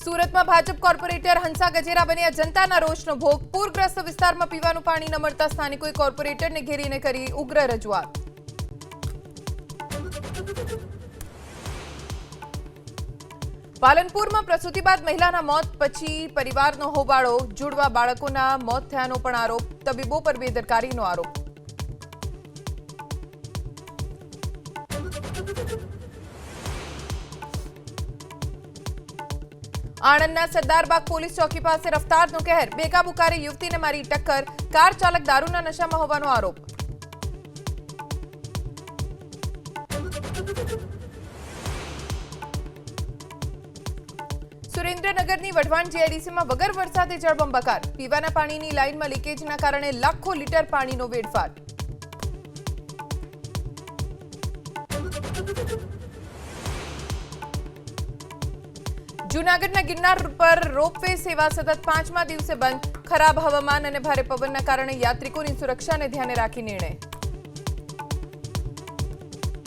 સુરતમાં ભાજપ કોર્પોરેટર હંસા ગજેરા બન્યા જનતાના રોષનો ભોગ। પૂરગ્રસ્ત વિસ્તારમાં પીવાનું પાણી ન મળતા સ્થાનિકોએ કોર્પોરેટરને ઘેરીને કરી ઉગ્ર રજૂઆત। પાલનપુરમાં પ્રસૂતિ બાદ મહિલાના મોત પછી પરિવારનો હોબાળો। જુડવા બાળકોના મોત થયાનો પણ આરોપ। તબીબો પર બેદરકારીનો આરોપ। આણંદના સરદારબાગ પોલીસ ચોકી પાસે રફતારનો કહેર। બેકાબુ કારે યુવતીને મારી ટક્કર। કાર ચાલક દારૂના નશામાં હોવાનો આરોપ। સુરેન્દ્રનગરની વઢવાણ જીઆઈડીસીમાં વગર વરસાદે જળબંબાકાર। પીવાના પાણીની લાઇનમાં લીકેજના કારણે લાખો લીટર પાણીનો વેડફાટ। જૂનાગઢના ગિરનાર પર રોપવે સેવા સતત 5મા દિવસે બંધ। ખરાબ હવામાન અને ભારે પવનના કારણે યાત્રિકોની સુરક્ષાને ધ્યાને રાખી નિર્ણય।